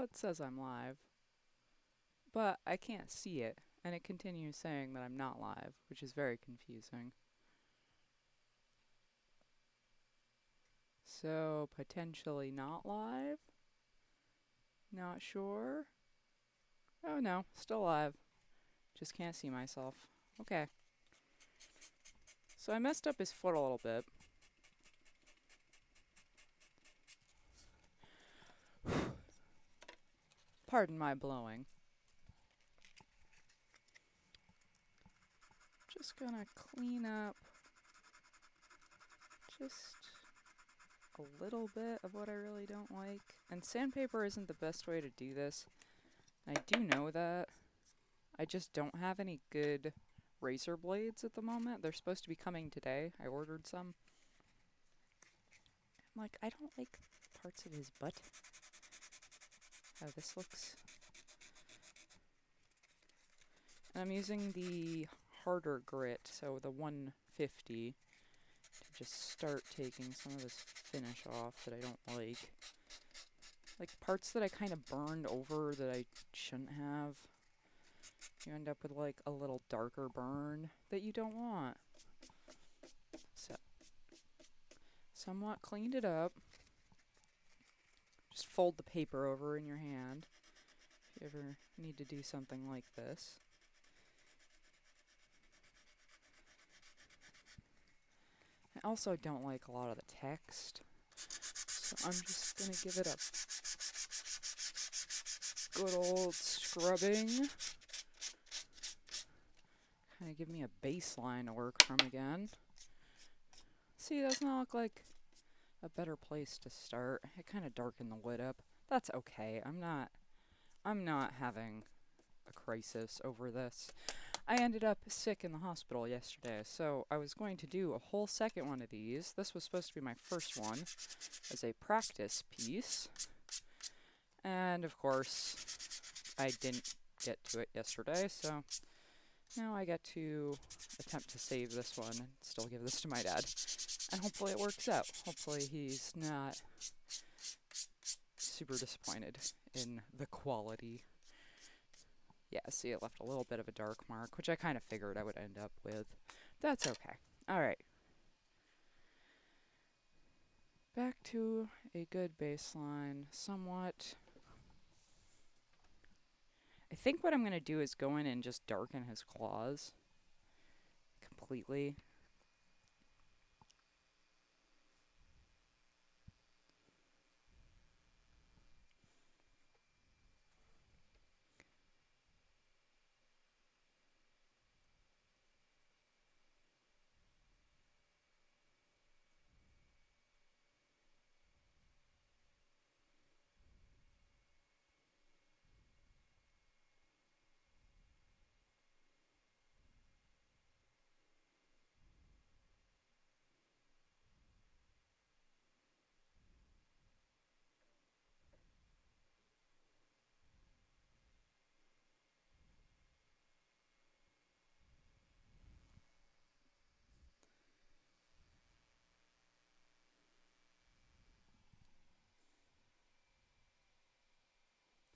it says I'm live, but I can't see it, and it continues saying that I'm not live, which is very confusing. So, potentially not live? Not sure? Oh no, still live. Just can't see myself. Okay. So I messed up his foot a little bit. Pardon my blowing. Just gonna clean up just a little bit of what I really don't like. And sandpaper isn't the best way to do this. I do know that. I just don't have any good razor blades at the moment. They're supposed to be coming today. I ordered some. I'm like, I don't like parts of his butt. How this looks. And I'm using the harder grit, so the 150, to just start taking some of this finish off that I don't like. Like parts that I kind of burned over that I shouldn't have. You end up with like a little darker burn that you don't want. So, somewhat cleaned it up. Just fold the paper over in your hand if you ever need to do something like this. I also don't like a lot of the text, so I'm just going to give it a good old scrubbing. Kind of give me a baseline to work from again. See, doesn't that look like a better place to start? It kind of darkened the lid up. That's okay. I'm not having a crisis over this. I ended up sick in the hospital yesterday, so I was going to do a whole second one of these. This was supposed to be my first one as a practice piece. And of course, I didn't get to it yesterday, so now I get to attempt to save this one and still give this to my dad. And hopefully it works out. Hopefully he's not super disappointed in the quality. Yeah, see, it left a little bit of a dark mark, which I kind of figured I would end up with. That's okay. Alright. Back to a good baseline, somewhat. I think what I'm going to do is go in and just darken his claws completely.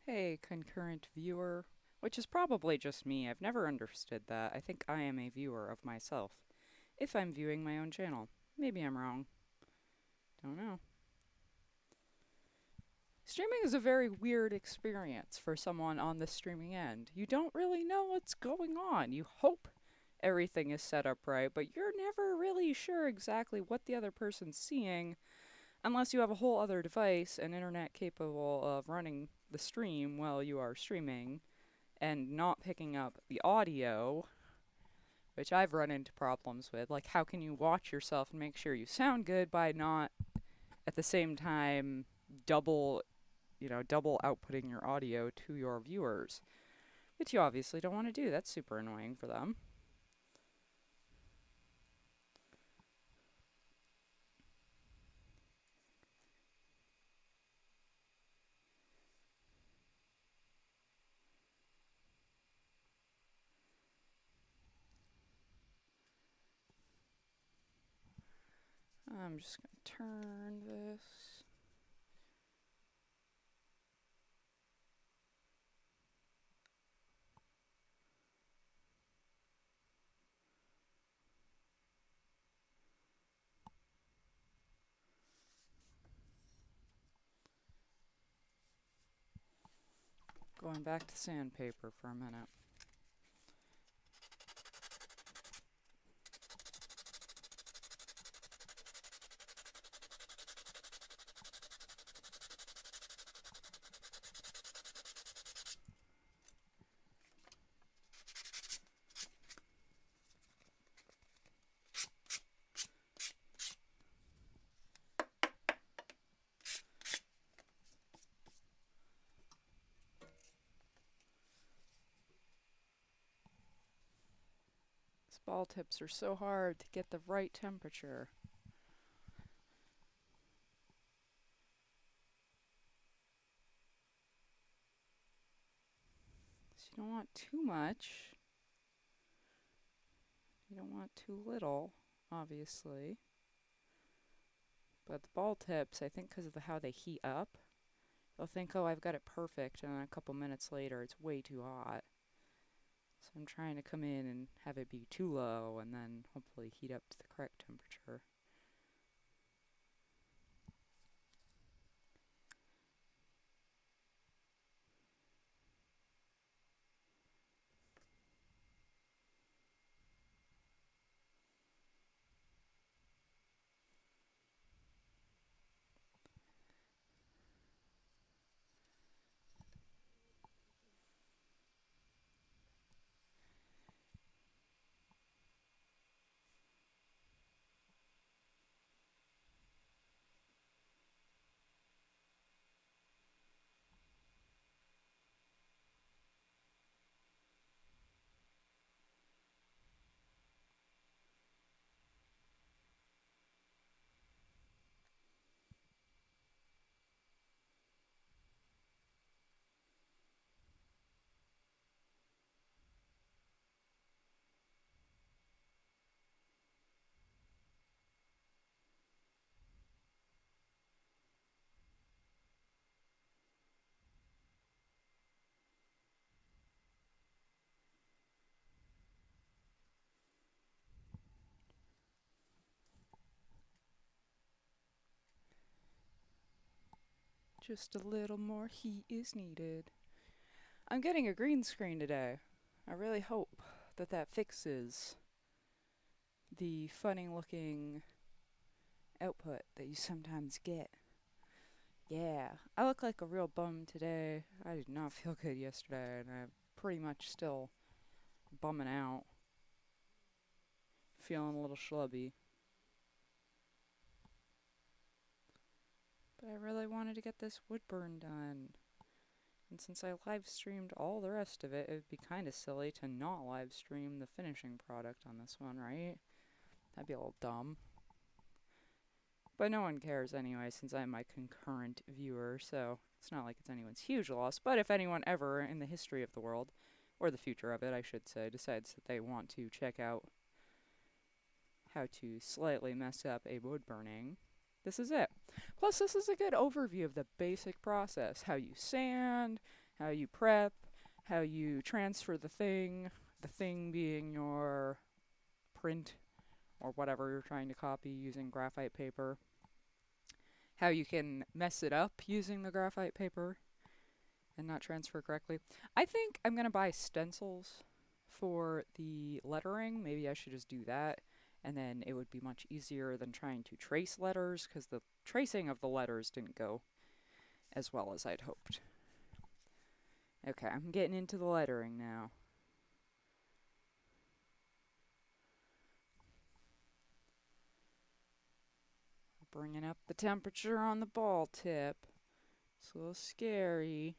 Hey, concurrent viewer, which is probably just me. I've never understood that. I think I am a viewer of myself. If I'm viewing my own channel. Maybe I'm wrong. Don't know. Streaming is a very weird experience for someone on the streaming end. You don't really know what's going on. You hope everything is set up right, but you're never really sure exactly what the other person's seeing unless you have a whole other device and internet capable of running the stream while you are streaming and not picking up the audio, which I've run into problems with. Like, how can you watch yourself and make sure you sound good by not at the same time double outputting your audio to your viewers, which you obviously don't want to do. That's super annoying for them. I'm just going to turn this. Going back to sandpaper for a minute. These ball tips are so hard to get the right temperature. So you don't want too much. You don't want too little, obviously. But the ball tips, I think because of how they heat up, they'll think, oh, I've got it perfect, and then a couple minutes later, it's way too hot. So I'm trying to come in and have it be too low, and then hopefully heat up to the correct temperature. Just a little more heat is needed. I'm getting a green screen today. I really hope that that fixes the funny looking output that you sometimes get. Yeah, I look like a real bum today. I did not feel good yesterday, and I'm pretty much still bumming out. Feeling a little schlubby. But I really wanted to get this wood burn done. And since I live streamed all the rest of it, it would be kind of silly to not live stream the finishing product on this one, right? That'd be a little dumb. But no one cares anyway, since I'm my concurrent viewer, so it's not like it's anyone's huge loss. But if anyone ever in the history of the world, or the future of it, I should say, decides that they want to check out how to slightly mess up a wood burning, this is it. Plus, this is a good overview of the basic process. How you sand, how you prep, how you transfer the thing being your print or whatever you're trying to copy using graphite paper. How you can mess it up using the graphite paper and not transfer correctly. I think I'm going to buy stencils for the lettering. Maybe I should just do that. And then it would be much easier than trying to trace letters, because the tracing of the letters didn't go as well as I'd hoped. Okay, I'm getting into the lettering now. Bringing up the temperature on the ball tip. It's a little scary.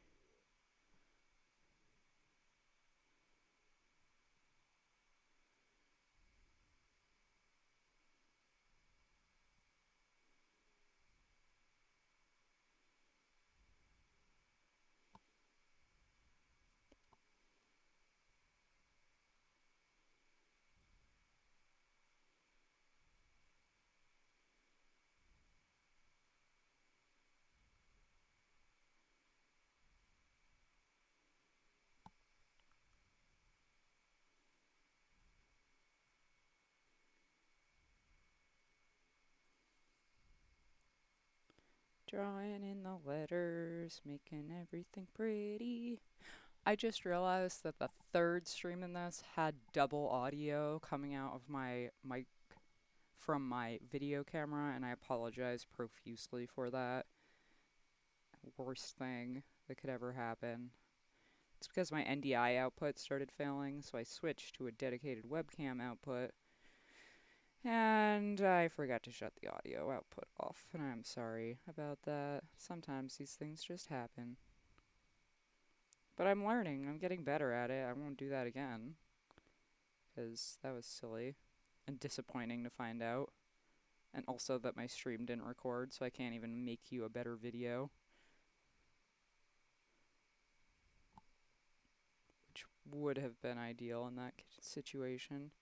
Drawing in the letters, making everything pretty. I just realized that the third stream in this had double audio coming out of my mic from my video camera, and I apologize profusely for that. Worst thing that could ever happen. It's because my NDI output started failing, so I switched to a dedicated webcam output. And I forgot to shut the audio output off, and I'm sorry about that. Sometimes these things just happen. But I'm learning. I'm getting better at it. I won't do that again, because that was silly and disappointing to find out. And also that my stream didn't record, so I can't even make you a better video. Which would have been ideal in that situation,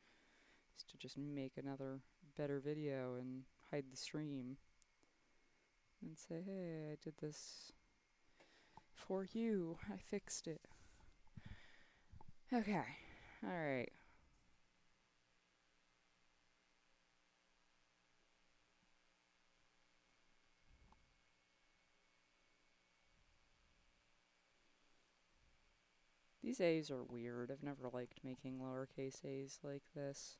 is to just make another better video and hide the stream. And say, hey, I did this for you. I fixed it. Okay. Alright. These A's are weird. I've never liked making lowercase a's like this.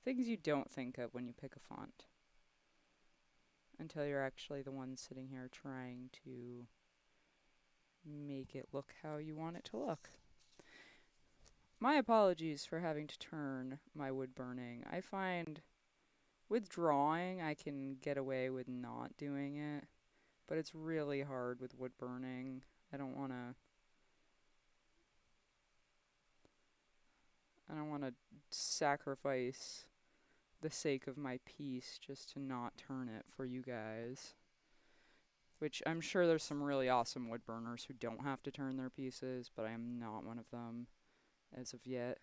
Things you don't think of when you pick a font. Until you're actually the one sitting here trying to make it look how you want it to look. My apologies for having to turn my wood burning. I find with drawing I can get away with not doing it, but it's really hard with wood burning. I don't want to sacrifice the sake of my piece just to not turn it for you guys. Which I'm sure there's some really awesome wood burners who don't have to turn their pieces, but I am not one of them as of yet.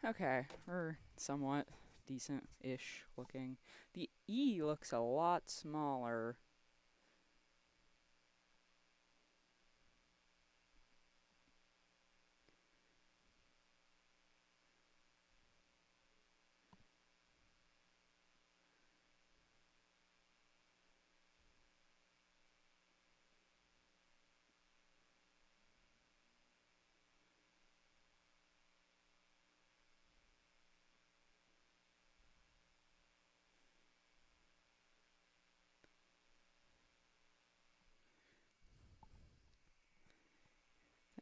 Okay, we're somewhat decent-ish looking. The E looks a lot smaller.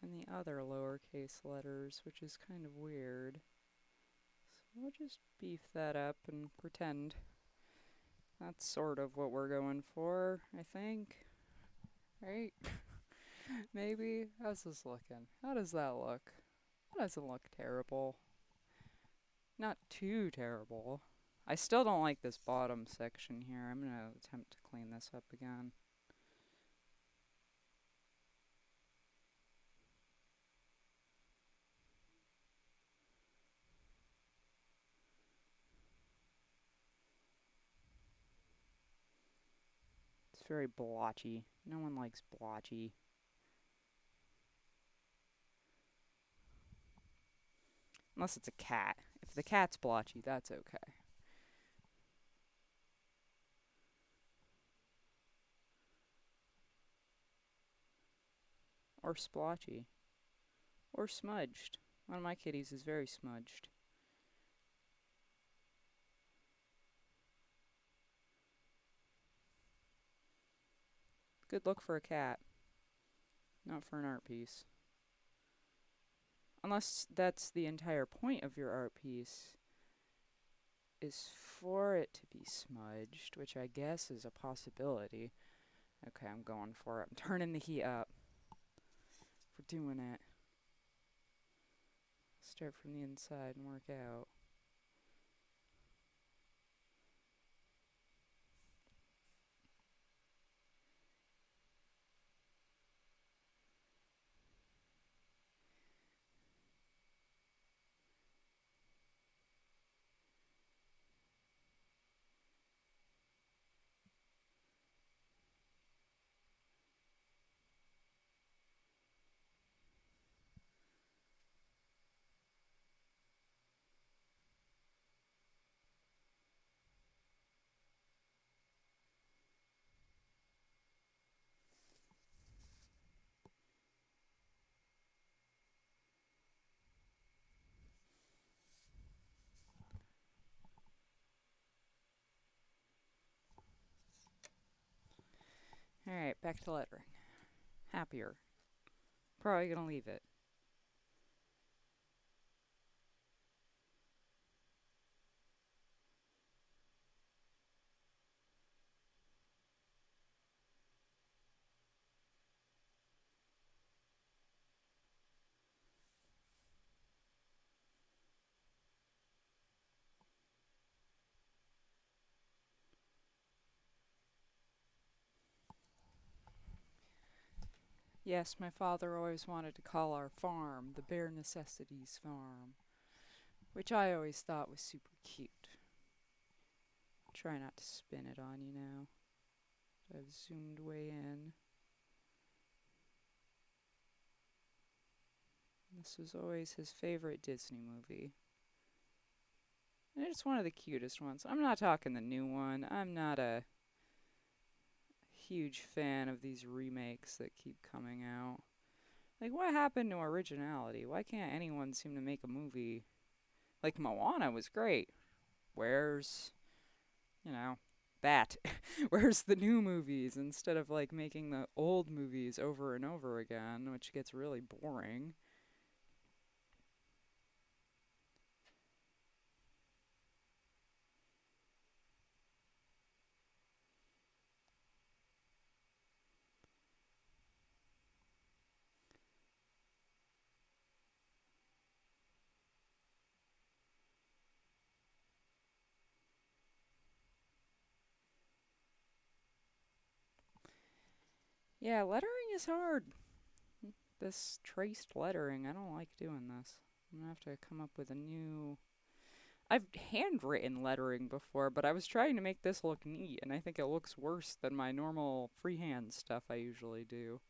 And the other lowercase letters, which is kind of weird. So we'll just beef that up and pretend that's sort of what we're going for, I think. Right? Maybe? How's this looking? How does that look? That doesn't look terrible. Not too terrible. I still don't like this bottom section here. I'm gonna attempt to clean this up again. It's very blotchy. No one likes blotchy. Unless it's a cat. If the cat's blotchy, that's okay. Or splotchy. Or smudged. One of my kitties is very smudged. Good look for a cat. Not for an art piece. Unless that's the entire point of your art piece, is for it to be smudged, which I guess is a possibility. Okay, I'm going for it. I'm turning the heat up. We're doing it. Start from the inside and work out. back to lettering. Happier. Probably gonna leave it. Yes, my father always wanted to call our farm the Bare Necessities Farm, which I always thought was super cute. Try not to spin it on you now. I've zoomed way in. This was always his favorite Disney movie. And it's one of the cutest ones. I'm not talking the new one. I'm not a huge fan of these remakes that keep coming out. Like, what happened to originality? Why can't anyone seem to make a movie? Like, Moana was great. Where's, you know, that? Where's the new movies instead of, like, making the old movies over and over again, which gets really boring? Yeah, lettering is hard. This traced lettering, I don't like doing this. I'm gonna have to come up with a new. I've handwritten lettering before, but I was trying to make this look neat, and I think it looks worse than my normal freehand stuff I usually do.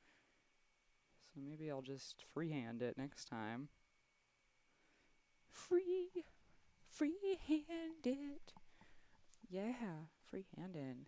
So maybe I'll just freehand it next time. Free, freehand it. Yeah, freehanding.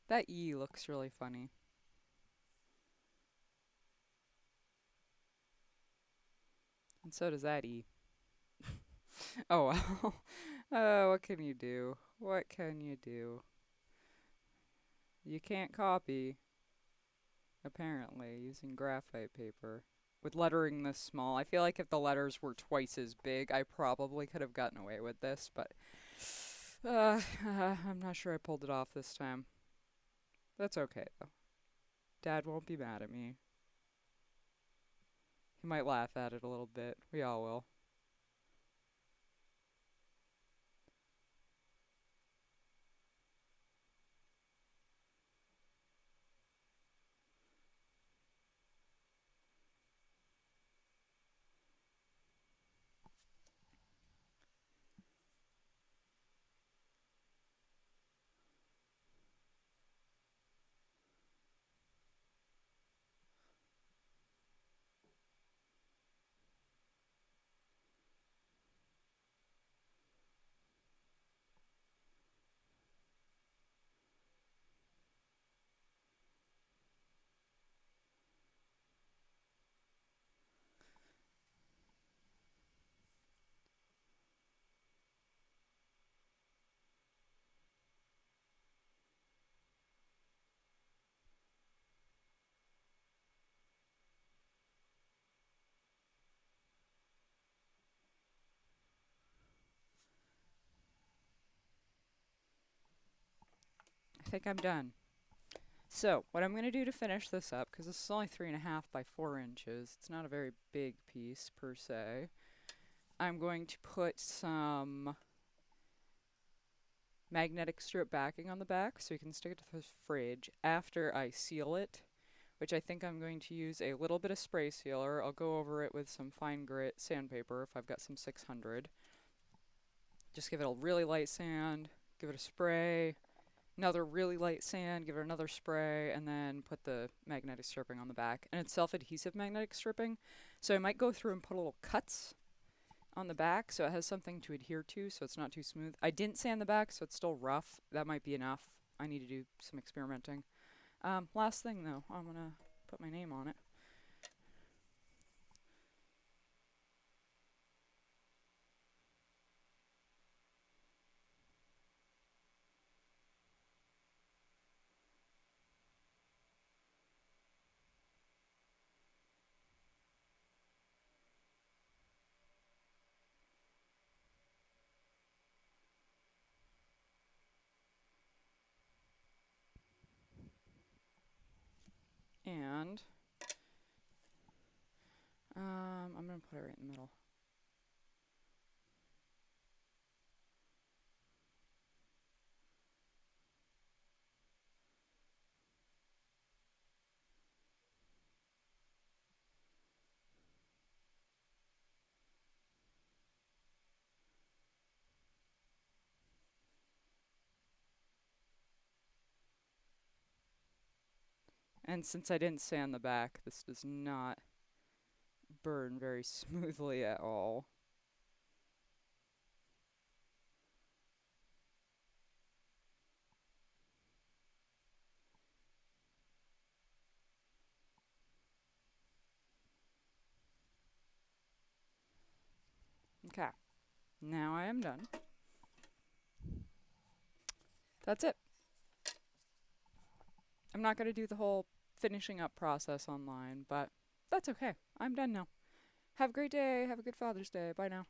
That E looks really funny. And so does that E. Oh well. Oh, what can you do? What can you do? You can't copy, apparently, using graphite paper. With lettering this small, I feel like if the letters were twice as big, I probably could have gotten away with this, but I'm not sure I pulled it off this time. That's okay, though. Dad won't be mad at me. He might laugh at it a little bit. We all will. think I'm done. So, what I'm going to do to finish this up, because this is only 3.5 by 4 inches, it's not a very big piece per se. I'm going to put some magnetic strip backing on the back so you can stick it to the fridge after I seal it, which I think I'm going to use a little bit of spray sealer. I'll go over it with some fine grit sandpaper if I've got some 600. Just give it a really light sand, give it a spray, another really light sand, give it another spray, and then put the magnetic stripping on the back. And it's self-adhesive magnetic stripping, so I might go through and put little cuts on the back so it has something to adhere to so it's not too smooth. I didn't sand the back, so it's still rough. That might be enough. I need to do some experimenting. Last thing though, I'm gonna put my name on it. And I'm gonna put it right in the middle. And since I didn't sand the back, this does not burn very smoothly at all. Okay, now I am done. That's it. I'm not going to do the whole finishing up process online, but that's okay. I'm done now. Have a great day. Have a good Father's Day. Bye now.